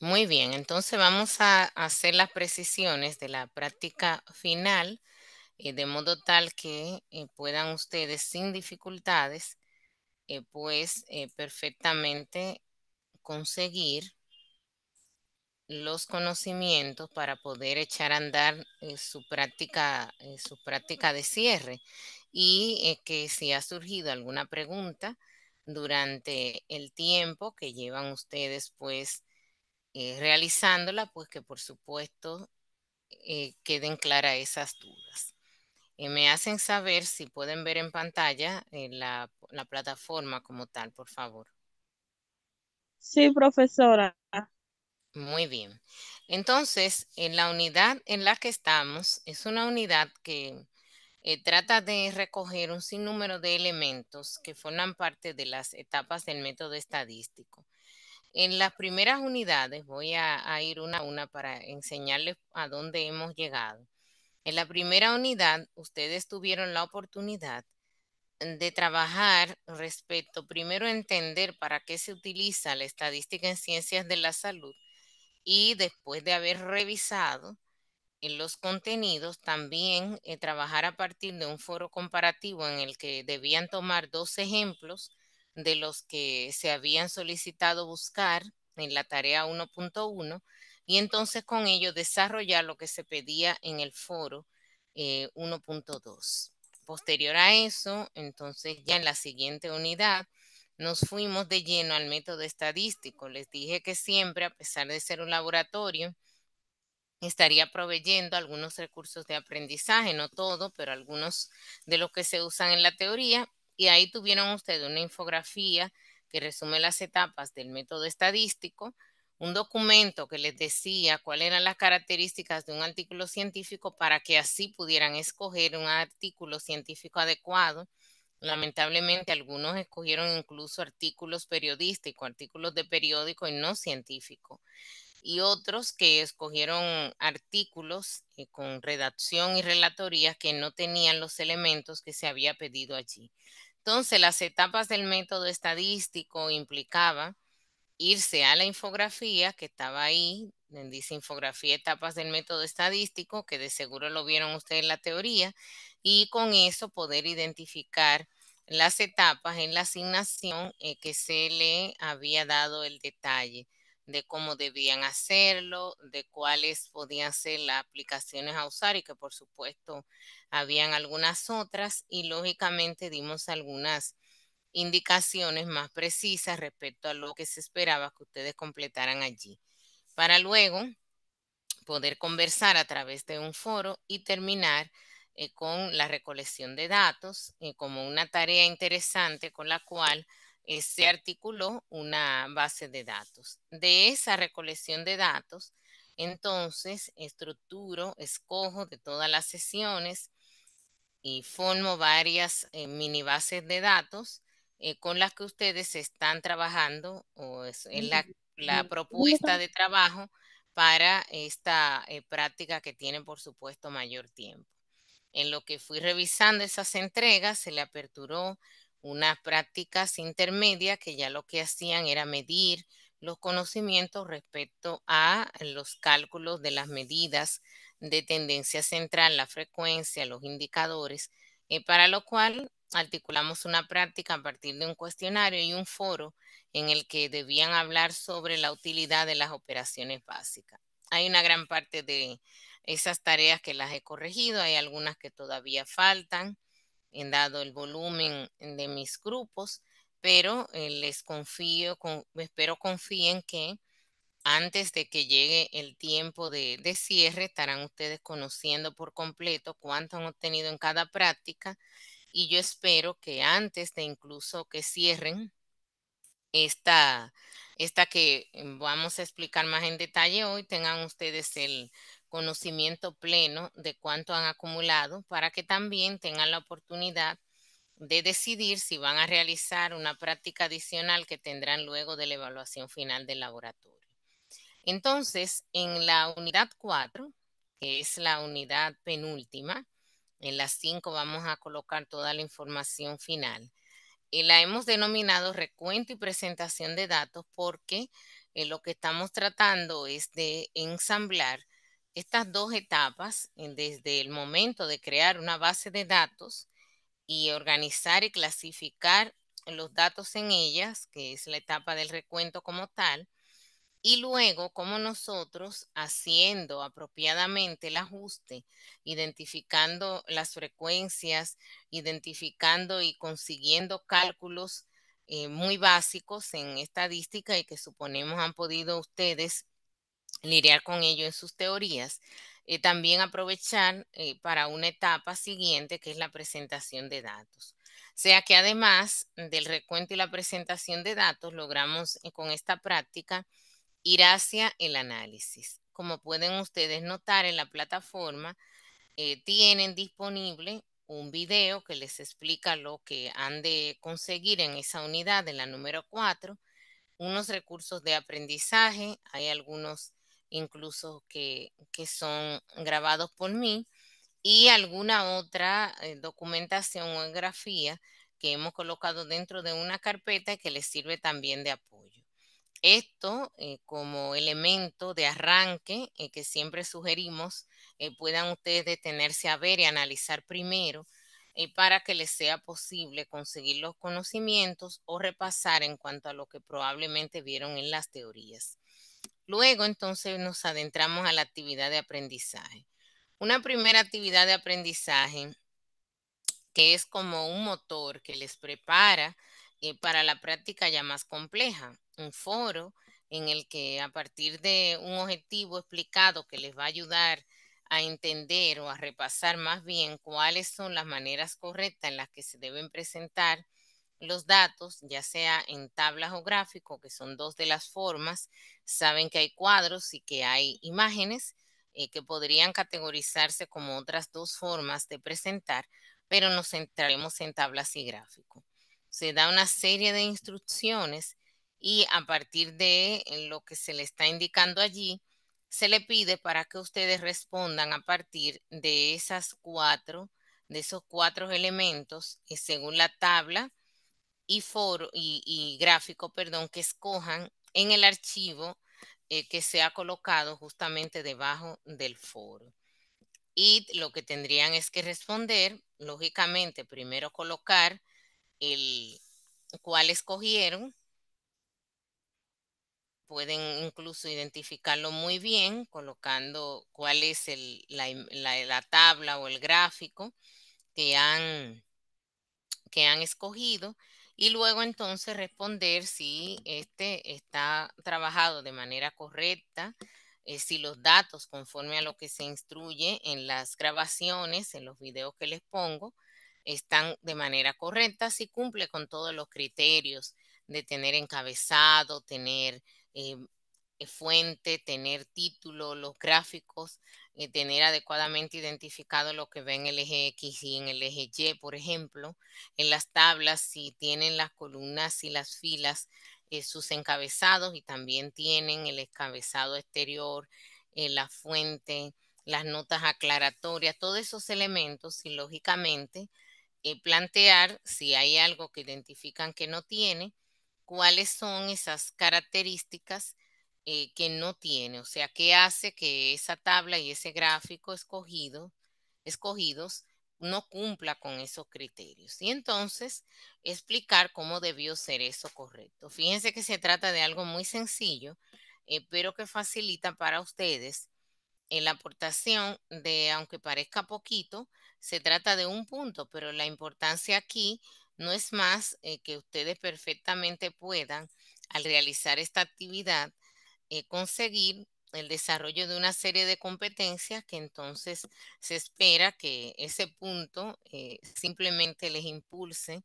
Muy bien, entonces vamos a hacer las precisiones de la práctica final, de modo tal que puedan ustedes sin dificultades, perfectamente conseguir los conocimientos para poder echar a andar su práctica de cierre. Y que si ha surgido alguna pregunta durante el tiempo que llevan ustedes, realizándola, pues que por supuesto queden claras esas dudas. Me hacen saber si pueden ver en pantalla la plataforma como tal, por favor. Sí, profesora. Muy bien. Entonces, en la unidad en la que estamos, es una unidad que trata de recoger un sinnúmero de elementos que forman parte de las etapas del método estadístico. En las primeras unidades voy a ir una a una para enseñarles a dónde hemos llegado. En la primera unidad, ustedes tuvieron la oportunidad de trabajar respecto, primero entender para qué se utiliza la estadística en ciencias de la salud y después de haber revisado en los contenidos, también trabajar a partir de un foro comparativo en el que debían tomar dos ejemplos de los que se habían solicitado buscar en la tarea 1.1 y entonces con ello desarrollar lo que se pedía en el foro 1.2. Posterior a eso, entonces ya en la siguiente unidad, nos fuimos de lleno al método estadístico. Les dije que siempre, a pesar de ser un laboratorio, estaría proveyendo algunos recursos de aprendizaje, no todo, pero algunos de los que se usan en la teoría. Y ahí tuvieron ustedes una infografía que resume las etapas del método estadístico, un documento que les decía cuáles eran las características de un artículo científico para que así pudieran escoger un artículo científico adecuado. Lamentablemente, algunos escogieron incluso artículos periodísticos, artículos de periódico y no científicos, y otros que escogieron artículos con redacción y relatoría que no tenían los elementos que se había pedido allí. Entonces, las etapas del método estadístico implicaban irse a la infografía que estaba ahí, dice infografía etapas del método estadístico, que de seguro lo vieron ustedes en la teoría, y con eso poder identificar las etapas en la asignación que se le había dado el detalle de cómo debían hacerlo, de cuáles podían ser las aplicaciones a usar y que por supuesto habían algunas otras y lógicamente dimos algunas indicaciones más precisas respecto a lo que se esperaba que ustedes completaran allí, para luego poder conversar a través de un foro y terminar con la recolección de datos como una tarea interesante con la cual se articuló una base de datos. De esa recolección de datos, entonces estructuro, escojo de todas las sesiones y formo varias mini bases de datos con las que ustedes están trabajando o es la propuesta de trabajo para esta práctica que tiene, por supuesto, mayor tiempo. En lo que fui revisando esas entregas, se le aperturó unas prácticas intermedias que ya lo que hacían era medir los conocimientos respecto a los cálculos de las medidas de tendencia central, la frecuencia, los indicadores, para lo cual articulamos una práctica a partir de un cuestionario y un foro en el que debían hablar sobre la utilidad de las operaciones básicas. Hay una gran parte de esas tareas que las he corregido, hay algunas que todavía faltan, en dado el volumen de mis grupos, pero les confío, espero confíen que antes de que llegue el tiempo de cierre, estarán ustedes conociendo por completo cuánto han obtenido en cada práctica y yo espero que antes de incluso que cierren esta, esta que vamos a explicar más en detalle hoy, tengan ustedes el conocimiento pleno de cuánto han acumulado para que también tengan la oportunidad de decidir si van a realizar una práctica adicional que tendrán luego de la evaluación final del laboratorio. Entonces, en la unidad 4, que es la unidad penúltima, en las 5 vamos a colocar toda la información final. Y la hemos denominado recuento y presentación de datos porque lo que estamos tratando es de ensamblar estas dos etapas desde el momento de crear una base de datos y organizar y clasificar los datos en ellas, que es la etapa del recuento como tal, y luego, como nosotros, haciendo apropiadamente el ajuste, identificando las frecuencias, identificando y consiguiendo cálculos muy básicos en estadística y que suponemos han podido ustedes lidiar con ello en sus teorías, también aprovechar para una etapa siguiente que es la presentación de datos. O sea que además del recuento y la presentación de datos, logramos con esta práctica ir hacia el análisis. Como pueden ustedes notar en la plataforma, tienen disponible un video que les explica lo que han de conseguir en esa unidad, en la número 4, unos recursos de aprendizaje, hay algunos incluso que son grabados por mí y alguna otra documentación o grafía que hemos colocado dentro de una carpeta y que les sirve también de apoyo. Esto como elemento de arranque que siempre sugerimos puedan ustedes detenerse a ver y analizar primero para que les sea posible conseguir los conocimientos o repasar en cuanto a lo que probablemente vieron en las teorías. Luego entonces nos adentramos a la actividad de aprendizaje. Una primera actividad de aprendizaje que es como un motor que les prepara para la práctica ya más compleja, un foro en el que a partir de un objetivo explicado que les va a ayudar a entender o a repasar más bien cuáles son las maneras correctas en las que se deben presentar los datos, ya sea en tablas o gráficos, que son dos de las formas. Saben que hay cuadros y que hay imágenes que podrían categorizarse como otras dos formas de presentar, pero nos centraremos en tablas y gráficos. Se da una serie de instrucciones y a partir de lo que se le está indicando allí, se le pide para que ustedes respondan a partir de de esos cuatro elementos, según la tabla y foro y gráfico, perdón, que escojan en el archivo que se ha colocado justamente debajo del foro. Y lo que tendrían es que responder, lógicamente, primero colocar el cuál escogieron. Pueden incluso identificarlo muy bien colocando cuál es la tabla o el gráfico que que han escogido y luego entonces responder si este está trabajado de manera correcta, si los datos conforme a lo que se instruye en las grabaciones, en los videos que les pongo, están de manera correcta, si cumple con todos los criterios de tener encabezado, tener eh, fuente, tener título, los gráficos, tener adecuadamente identificado lo que ve en el eje X y en el eje Y, por ejemplo, en las tablas, si tienen las columnas y las filas, sus encabezados y también tienen el encabezado exterior, la fuente, las notas aclaratorias, todos esos elementos y lógicamente plantear si hay algo que identifican que no tiene, cuáles son esas características que no tiene, o sea, qué hace que esa tabla y ese gráfico escogidos no cumpla con esos criterios. Y entonces explicar cómo debió ser eso correcto. Fíjense que se trata de algo muy sencillo, pero que facilita para ustedes en la aportación de, aunque parezca poquito, se trata de un punto, pero la importancia aquí no es más que ustedes perfectamente puedan, al realizar esta actividad, conseguir el desarrollo de una serie de competencias que entonces se espera que ese punto simplemente les impulse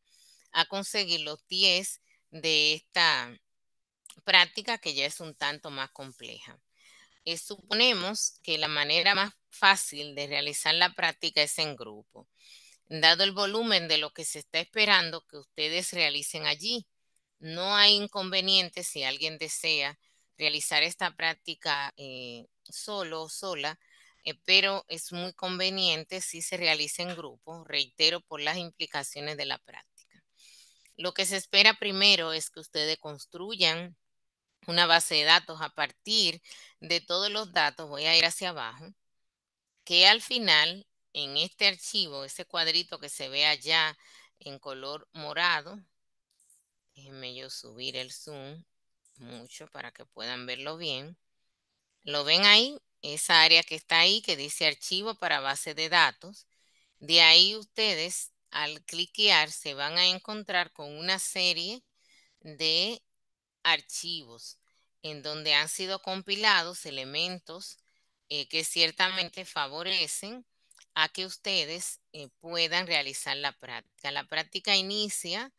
a conseguir los 10 de esta práctica que ya es un tanto más compleja. Suponemos que la manera más fácil de realizar la práctica es en grupo, dado el volumen de lo que se está esperando que ustedes realicen allí. No hay inconveniente si alguien desea realizar esta práctica solo o sola, pero es muy conveniente si se realiza en grupo, reitero, por las implicaciones de la práctica. Lo que se espera primero es que ustedes construyan una base de datos a partir de todos los datos. Voy a ir hacia abajo, que al final, en este archivo, ese cuadrito que se ve allá en color morado, déjenme yo subir el zoom mucho para que puedan verlo bien. ¿Lo ven ahí? Esa área que está ahí que dice archivo para base de datos. De ahí ustedes al cliquear se van a encontrar con una serie de archivos en donde han sido compilados elementos que ciertamente favorecen a que ustedes puedan realizar la práctica. La práctica inicia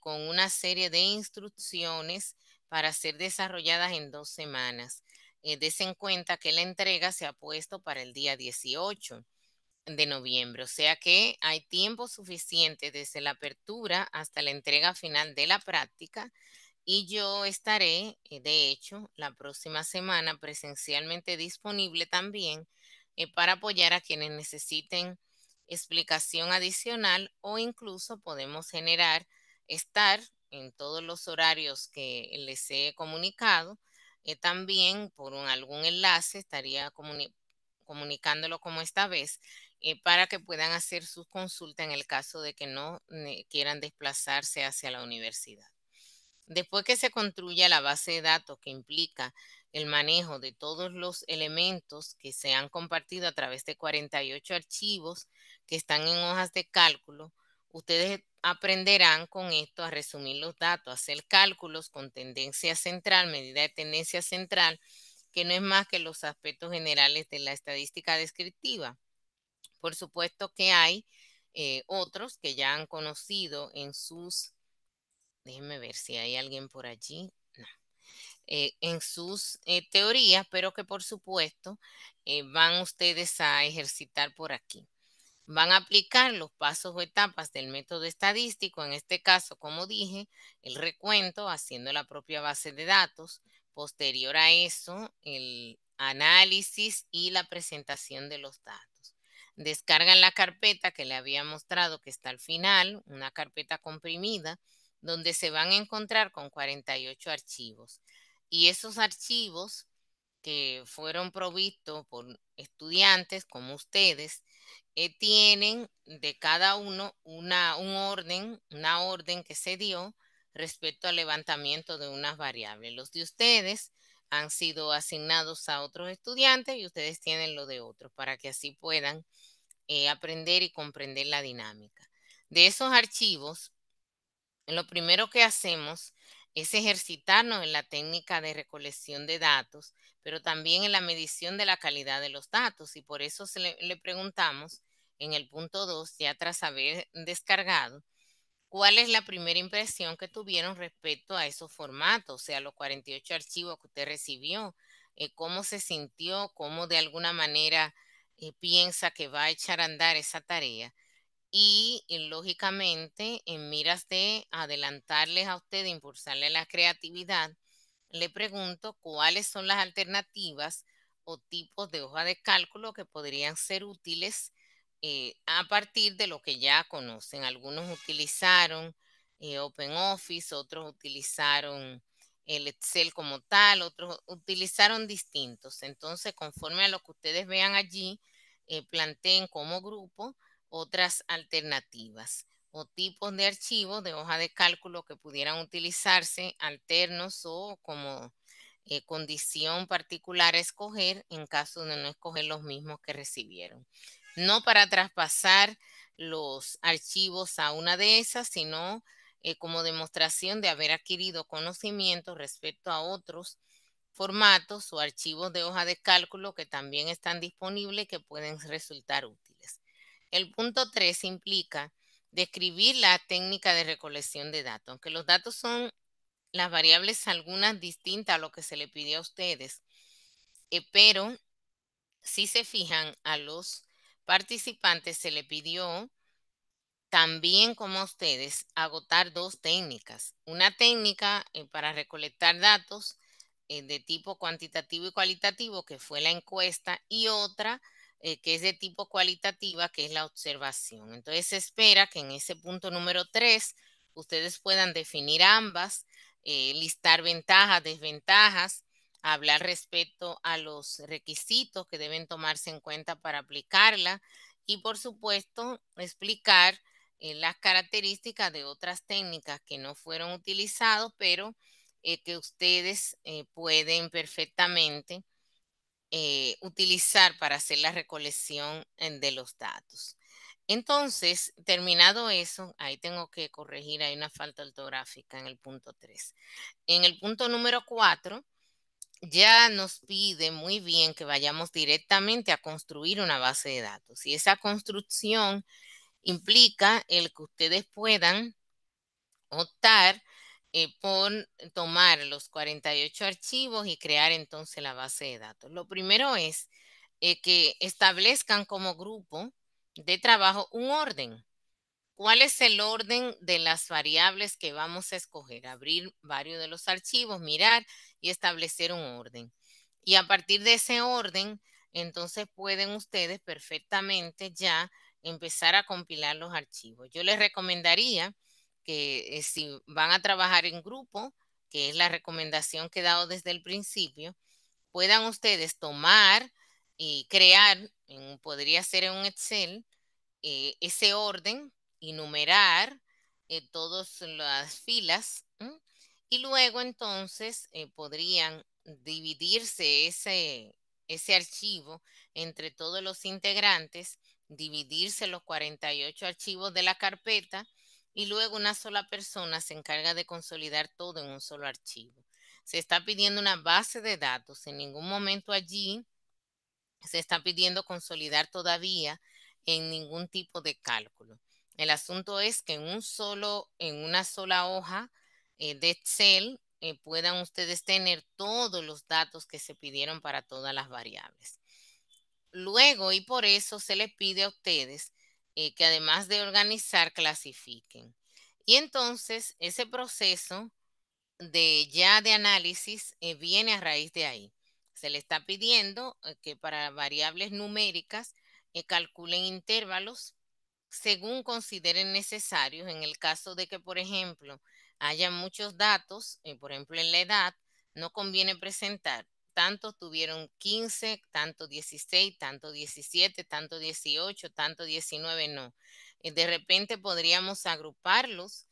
con una serie de instrucciones para ser desarrolladas en 2 semanas. Des en cuenta que la entrega se ha puesto para el día 18 de noviembre, o sea que hay tiempo suficiente desde la apertura hasta la entrega final de la práctica y yo estaré, de hecho, la próxima semana presencialmente disponible también para apoyar a quienes necesiten explicación adicional o incluso podemos estar en todos los horarios que les he comunicado. También por algún enlace estaría comunicándolo como esta vez para que puedan hacer sus consultas en el caso de que no quieran desplazarse hacia la universidad. Después que se construya la base de datos que implica el manejo de todos los elementos que se han compartido a través de 48 archivos que están en hojas de cálculo, ustedes aprenderán con esto a resumir los datos, a hacer cálculos con tendencia central, medida de tendencia central, que no es más que los aspectos generales de la estadística descriptiva. Por supuesto que hay otros que ya han conocido en sus. Déjenme ver si hay alguien por allí. No. En sus teorías, pero que por supuesto van ustedes a ejercitar por aquí. Van a aplicar los pasos o etapas del método estadístico, en este caso, como dije, el recuento, haciendo la propia base de datos. Posterior a eso, el análisis y la presentación de los datos. Descargan la carpeta que le había mostrado que está al final, una carpeta comprimida, donde se van a encontrar con 48 archivos. Y esos archivos que fueron provistos por estudiantes como ustedes, tienen de cada uno una orden que se dio respecto al levantamiento de unas variables. Los de ustedes han sido asignados a otros estudiantes y ustedes tienen lo de otros para que así puedan aprender y comprender la dinámica. De esos archivos, lo primero que hacemos es ejercitarnos en la técnica de recolección de datos, pero también en la medición de la calidad de los datos. Y por eso le preguntamos en el punto 2, ya tras haber descargado, ¿cuál es la primera impresión que tuvieron respecto a esos formatos? O sea, los 48 archivos que usted recibió, ¿cómo se sintió? ¿Cómo de alguna manera piensa que va a echar a andar esa tarea? Y lógicamente, en miras de adelantarles a usted, impulsarle la creatividad, le pregunto cuáles son las alternativas o tipos de hoja de cálculo que podrían ser útiles a partir de lo que ya conocen. Algunos utilizaron OpenOffice, otros utilizaron el Excel como tal, otros utilizaron distintos. Entonces, conforme a lo que ustedes vean allí, planteen como grupo otras alternativas o tipos de archivos de hoja de cálculo que pudieran utilizarse alternos o como condición particular a escoger en caso de no escoger los mismos que recibieron. No para traspasar los archivos a una de esas, sino como demostración de haber adquirido conocimiento respecto a otros formatos o archivos de hoja de cálculo que también están disponibles y que pueden resultar útiles. El punto 3 implica describir la técnica de recolección de datos. Aunque los datos son las variables algunas distintas a lo que se le pidió a ustedes, pero si se fijan a los participantes se le pidió también como a ustedes agotar dos técnicas. Una técnica para recolectar datos de tipo cuantitativo y cualitativo, que fue la encuesta, y otra que es de tipo cualitativa, que es la observación. Entonces se espera que en ese punto número 3 ustedes puedan definir ambas, listar ventajas, desventajas, hablar respecto a los requisitos que deben tomarse en cuenta para aplicarla y por supuesto explicar las características de otras técnicas que no fueron utilizadas, pero que ustedes pueden perfectamente utilizar para hacer la recolección de los datos. Entonces, terminado eso, ahí tengo que corregir, hay una falta ortográfica en el punto 3. En el punto número 4, ya nos pide muy bien que vayamos directamente a construir una base de datos. Y esa construcción implica el que ustedes puedan optar por tomar los 48 archivos y crear entonces la base de datos. Lo primero es que establezcan como grupo de trabajo un orden. ¿Cuál es el orden de las variables que vamos a escoger? Abrir varios de los archivos, mirar y establecer un orden. Y a partir de ese orden, entonces pueden ustedes perfectamente ya empezar a compilar los archivos. Yo les recomendaría que si van a trabajar en grupo, que es la recomendación que he dado desde el principio, puedan ustedes tomar y crear, podría ser en un Excel, ese orden y numerar todas las filas. Y luego entonces podrían dividirse ese archivo entre todos los integrantes, dividirse los 48 archivos de la carpeta y luego una sola persona se encarga de consolidar todo en un solo archivo. Se está pidiendo una base de datos. En ningún momento allí se está pidiendo consolidar todavía en ningún tipo de cálculo. El asunto es que en una sola hoja de Excel puedan ustedes tener todos los datos que se pidieron para todas las variables. Luego, y por eso se les pide a ustedes que además de organizar, clasifiquen. Y entonces ese proceso de análisis viene a raíz de ahí. Se le está pidiendo que para variables numéricas calculen intervalos según consideren necesarios. En el caso de que, por ejemplo, haya muchos datos, por ejemplo, en la edad, no conviene presentar tanto tuvieron 15, tanto 16, tanto 17, tanto 18, tanto 19, no. De repente podríamos agruparlos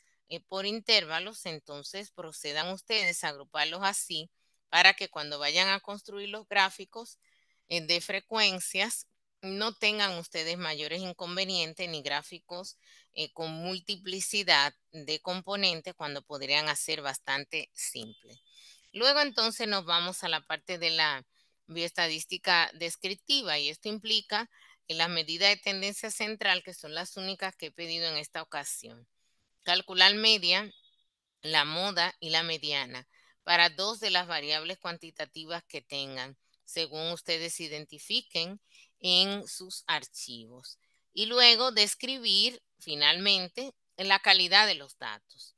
por intervalos, entonces procedan ustedes a agruparlos así para que cuando vayan a construir los gráficos de frecuencias, no tengan ustedes mayores inconvenientes ni gráficos con multiplicidad de componentes cuando podrían hacer bastante simple. Luego entonces nos vamos a la parte de la bioestadística descriptiva y esto implica las medidas de tendencia central, que son las únicas que he pedido en esta ocasión. Calcular media, la moda y la mediana para dos de las variables cuantitativas que tengan, según ustedes identifiquen en sus archivos. Y luego describir finalmente la calidad de los datos.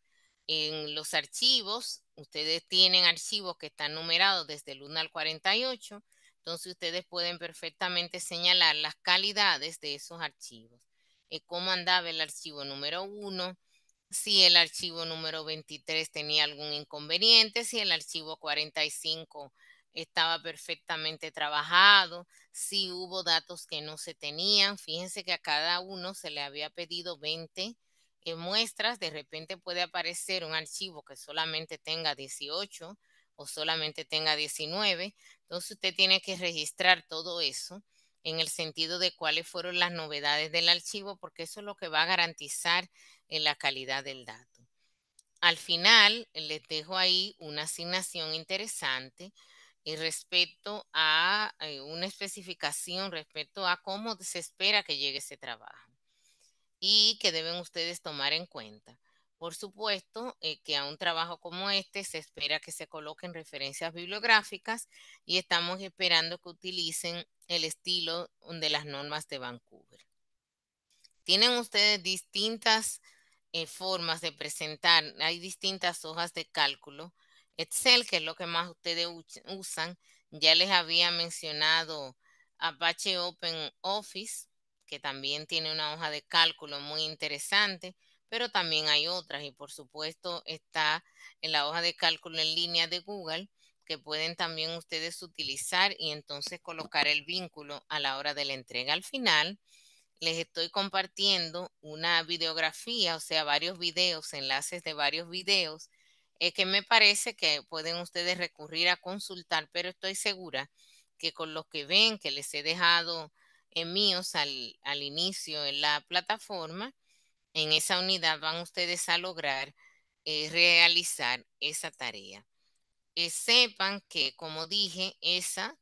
En los archivos, ustedes tienen archivos que están numerados desde el 1 al 48, entonces ustedes pueden perfectamente señalar las calidades de esos archivos. Cómo andaba el archivo número 1, si el archivo número 23 tenía algún inconveniente, si el archivo 45 estaba perfectamente trabajado, si hubo datos que no se tenían. Fíjense que a cada uno se le había pedido 20 muestras. De repente puede aparecer un archivo que solamente tenga 18 o solamente tenga 19. Entonces usted tiene que registrar todo eso en el sentido de cuáles fueron las novedades del archivo, porque eso es lo que va a garantizar en la calidad del dato. Al final, les dejo ahí una asignación interesante respecto a una especificación respecto a cómo se espera que llegue ese trabajo y que deben ustedes tomar en cuenta. Por supuesto que a un trabajo como este se espera que se coloquen referencias bibliográficas y estamos esperando que utilicen el estilo de las normas de Vancouver. Tienen ustedes distintas formas de presentar, hay distintas hojas de cálculo. Excel, que es lo que más ustedes usan, ya les había mencionado Apache Open Office, que también tiene una hoja de cálculo muy interesante. pero también hay otras y por supuesto está en la hoja de cálculo en línea de Google que pueden también ustedes utilizar y entonces colocar el vínculo a la hora de la entrega. Al final les estoy compartiendo una videografía, o sea, varios videos, enlaces de varios videos, que me parece que pueden ustedes recurrir a consultar, pero estoy segura que con los que ven que les he dejado míos al inicio en la plataforma, en esa unidad van ustedes a lograr realizar esa tarea. Sepan que, como dije, esa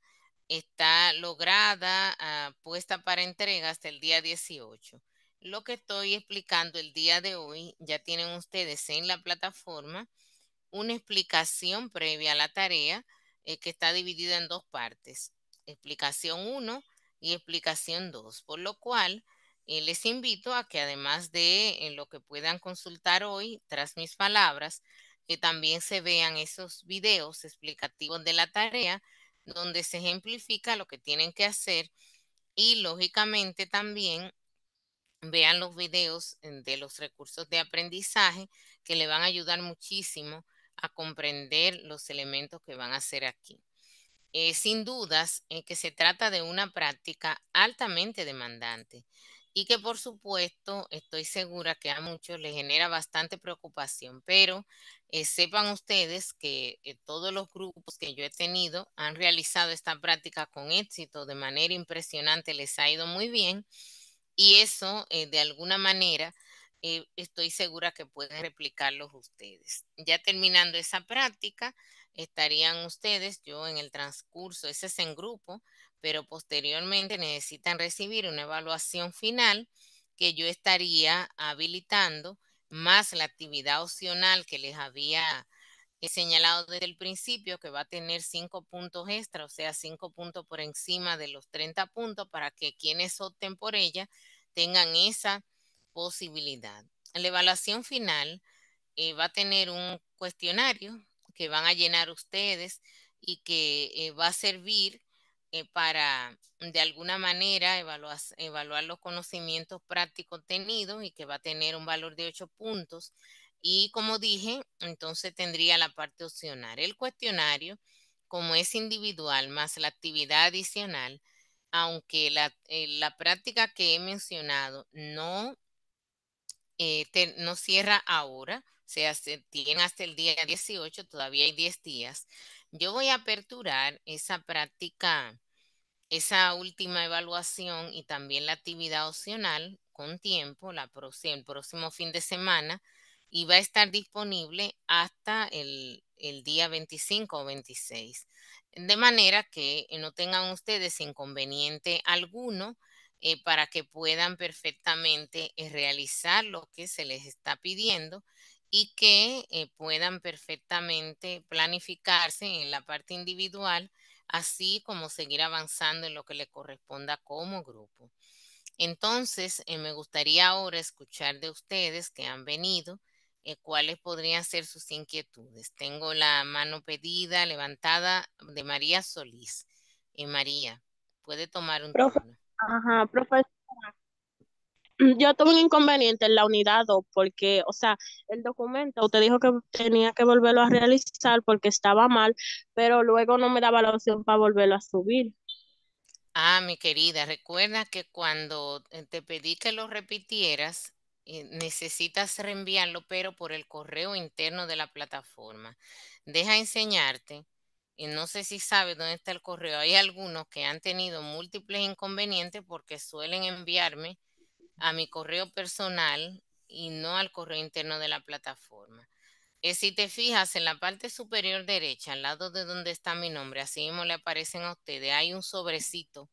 está lograda, puesta para entrega hasta el día 18. Lo que estoy explicando el día de hoy, ya tienen ustedes en la plataforma una explicación previa a la tarea que está dividida en dos partes, explicación uno y explicación 2, por lo cual les invito a que además de lo que puedan consultar hoy, tras mis palabras, que también se vean esos videos explicativos de la tarea donde se ejemplifica lo que tienen que hacer y lógicamente también vean los videos de los recursos de aprendizaje que le van a ayudar muchísimo a comprender los elementos que van a hacer aquí. Sin dudas, que se trata de una práctica altamente demandante y que por supuesto estoy segura que a muchos les genera bastante preocupación, pero sepan ustedes que todos los grupos que yo he tenido han realizado esta práctica con éxito, de manera impresionante, les ha ido muy bien y eso de alguna manera estoy segura que pueden replicarlos ustedes. Ya terminando esa práctica, estarían ustedes, yo en el transcurso, ese es en grupo, pero posteriormente necesitan recibir una evaluación final que yo estaría habilitando más la actividad opcional que les había señalado desde el principio, que va a tener 5 puntos extra, o sea, 5 puntos por encima de los 30 puntos para que quienes opten por ella tengan esa posibilidad. La evaluación final va a tener un cuestionario que van a llenar ustedes y que va a servir para de alguna manera evaluar los conocimientos prácticos tenidos y que va a tener un valor de 8 puntos. Y como dije, entonces tendría la parte opcional. El cuestionario, como es individual más la actividad adicional, aunque la práctica que he mencionado no cierra ahora, o sea, se tiene hasta el día 18, todavía hay 10 días. Yo voy a aperturar esa práctica, esa última evaluación y también la actividad opcional con tiempo, el próximo fin de semana, y va a estar disponible hasta el día 25 o 26. De manera que no tengan ustedes inconveniente alguno para que puedan perfectamente realizar lo que se les está pidiendo y que puedan perfectamente planificarse en la parte individual, así como seguir avanzando en lo que le corresponda como grupo. Entonces, me gustaría ahora escuchar de ustedes que han venido, cuáles podrían ser sus inquietudes. Tengo la mano pedida, levantada de María Solís. María, puede tomar un Profe, turno. ajá, profesor, yo tuve un inconveniente en la unidad 2 porque, o sea, el documento usted dijo que tenía que volverlo a realizar porque estaba mal, pero luego no me daba la opción para volverlo a subir. Mi querida, recuerda que cuando te pedí que lo repitieras, necesitas reenviarlo, pero por el correo interno de la plataforma. Deja enseñarte, y no sé si sabes dónde está el correo. Hay algunos que han tenido múltiples inconvenientes porque suelen enviarme a mi correo personal y no al correo interno de la plataforma. Si te fijas en la parte superior derecha, al lado de donde está mi nombre, así mismo le aparecen a ustedes, hay un sobrecito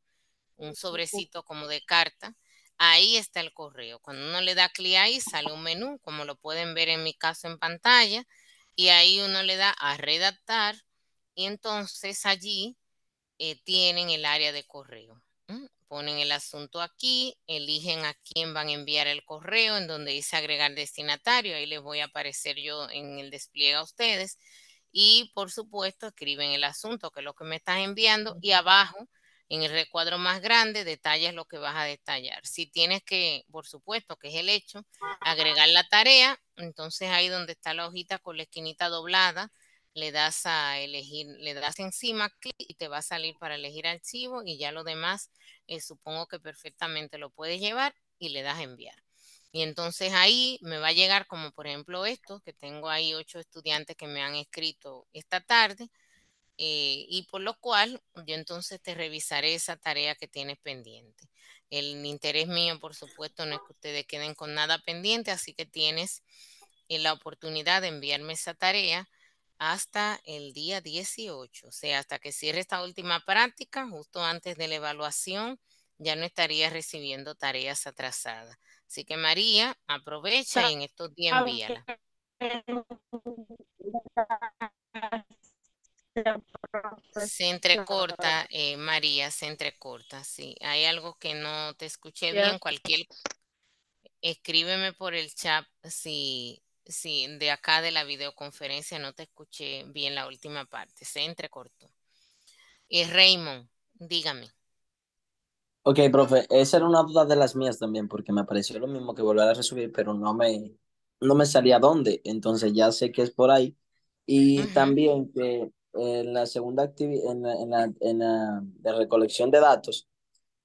como de carta. Ahí está el correo. Cuando uno le da clic ahí, sale un menú, como lo pueden ver en mi caso en pantalla, y ahí uno le da a redactar y entonces allí tienen el área de correo. Ponen el asunto aquí, eligen a quién van a enviar el correo, en donde dice agregar destinatario, ahí les voy a aparecer yo en el despliegue a ustedes. Y por supuesto, escriben el asunto, que es lo que me están enviando, y abajo En el recuadro más grande detallas lo que vas a detallar. Si tienes que, por supuesto, que es el hecho, agregar la tarea, entonces ahí donde está la hojita con la esquinita doblada, le das a elegir, le das encima clic y te va a salir para elegir archivo y ya lo demás supongo que perfectamente lo puedes llevar y le das a enviar. Y entonces ahí me va a llegar como por ejemplo esto, que tengo ahí 8 estudiantes que me han escrito esta tarde, y por lo cual yo entonces te revisaré esa tarea que tienes pendiente. El interés mío, por supuesto, no es que ustedes queden con nada pendiente, así que tienes la oportunidad de enviarme esa tarea hasta el día 18, o sea, hasta que cierre esta última práctica, justo antes de la evaluación, ya no estaría recibiendo tareas atrasadas. Así que María, aprovecha y Está en estos días envíala. bien. Se entrecorta, María, se entrecorta, sí. Hay algo que no te escuché bien, Gracias. cualquier, escríbeme por el chat si de acá de la videoconferencia no te escuché bien la última parte, se entrecortó. Y Raymond, dígame. Ok, profe, esa era una duda de las mías también, porque me pareció lo mismo que volver a resubir, pero no me salía dónde. Entonces ya sé que es por ahí. Y Ujú. también que en la segunda actividad, en la de recolección de datos,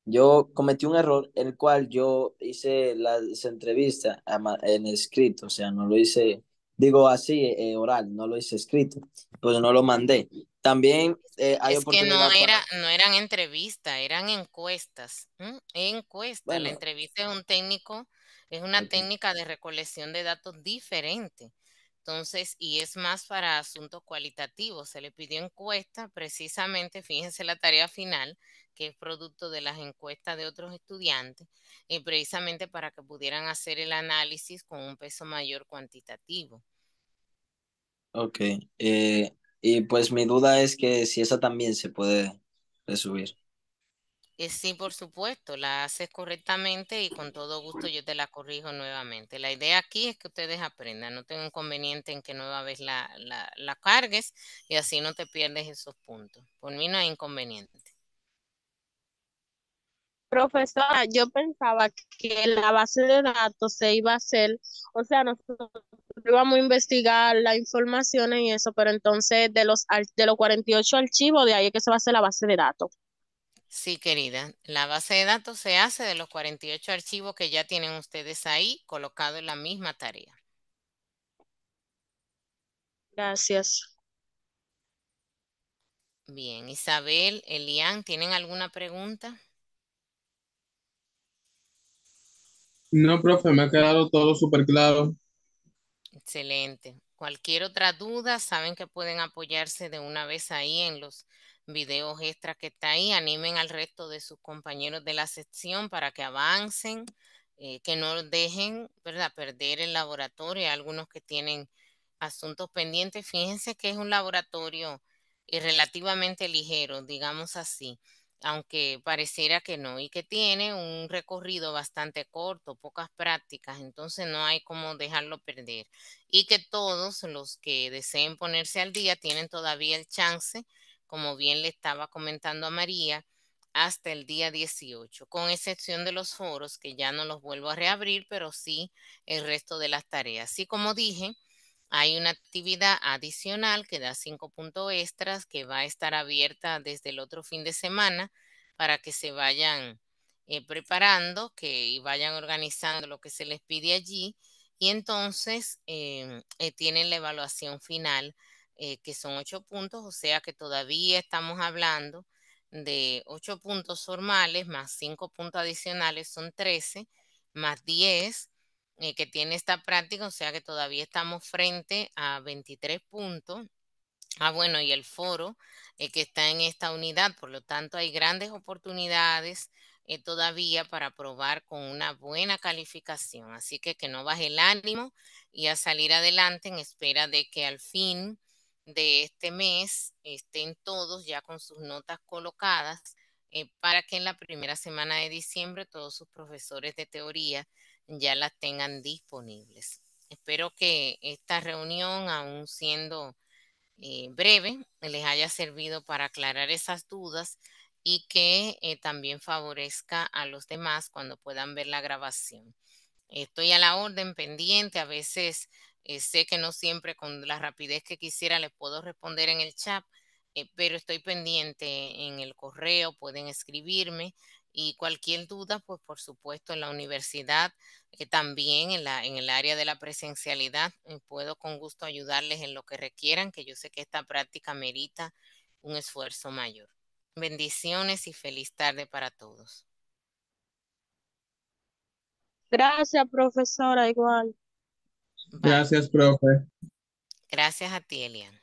yo cometí un error, el cual yo hice las entrevistas en escrito, o sea, no lo hice, digo así, oral, no lo hice escrito, pues no lo mandé. También hay Es que no oportunidad para, no eran entrevistas, eran encuestas. Encuestas. La bueno, entrevista es un técnico, es una ok, técnica de recolección de datos diferente. Entonces, y es más para asuntos cualitativos. Se le pidió encuesta, precisamente, fíjense la tarea final, que es producto de las encuestas de otros estudiantes, y precisamente para que pudieran hacer el análisis con un peso mayor cuantitativo. ok. Y pues mi duda es que si esa también se puede resubir. Sí, por supuesto, la haces correctamente y con todo gusto yo te la corrijo nuevamente. La idea aquí es que ustedes aprendan, no tengo inconveniente en que nueva vez la cargues y así no te pierdes esos puntos. Por mí no hay inconveniente. Profesora, yo pensaba que la base de datos se iba a hacer, o sea, nosotros íbamos a investigar la información y eso, pero entonces de los 48 archivos, de ahí es que se va a hacer la base de datos. Sí, querida, la base de datos se hace de los 48 archivos que ya tienen ustedes ahí colocados en la misma tarea. Gracias. Bien, Isabel, Elian, ¿tienen alguna pregunta? No, profe, me ha quedado todo súper claro. Excelente. Cualquier otra duda, saben que pueden apoyarse de una vez ahí en los videos extra que está ahí. Animen al resto de sus compañeros de la sección para que avancen, que no dejen, ¿verdad?, perder el laboratorio. Hay algunos que tienen asuntos pendientes. Fíjense que es un laboratorio relativamente ligero, digamos así, aunque pareciera que no, y que tiene un recorrido bastante corto, pocas prácticas, entonces no hay como dejarlo perder. Y que todos los que deseen ponerse al día tienen todavía el chance, como bien le estaba comentando a María, hasta el día 18, con excepción de los foros, que ya no los vuelvo a reabrir, pero sí el resto de las tareas. Así como dije, hay una actividad adicional que da 5 puntos extras que va a estar abierta desde el otro fin de semana para que se vayan preparando, que y vayan organizando lo que se les pide allí. Y entonces tienen la evaluación final, que son 8 puntos, o sea que todavía estamos hablando de 8 puntos formales más 5 puntos adicionales, son 13 más 10 que tiene esta práctica, o sea que todavía estamos frente a 23 puntos. Bueno, y el foro que está en esta unidad, por lo tanto hay grandes oportunidades todavía para probar con una buena calificación. Así que no baje el ánimo y a salir adelante en espera de que al fin de este mes estén todos ya con sus notas colocadas, para que en la primera semana de diciembre todos sus profesores de teoría ya las tengan disponibles. Espero que esta reunión, aún siendo breve, les haya servido para aclarar esas dudas y que también favorezca a los demás cuando puedan ver la grabación. Estoy a la orden pendiente, a veces sé que no siempre con la rapidez que quisiera les puedo responder en el chat, pero estoy pendiente en el correo, pueden escribirme y cualquier duda, pues por supuesto en la universidad, también en el área de la presencialidad, puedo con gusto ayudarles en lo que requieran, que yo sé que esta práctica merita un esfuerzo mayor. Bendiciones y feliz tarde para todos. Gracias, profesora, igual. Bye. Gracias, profe. Gracias a ti, Elian.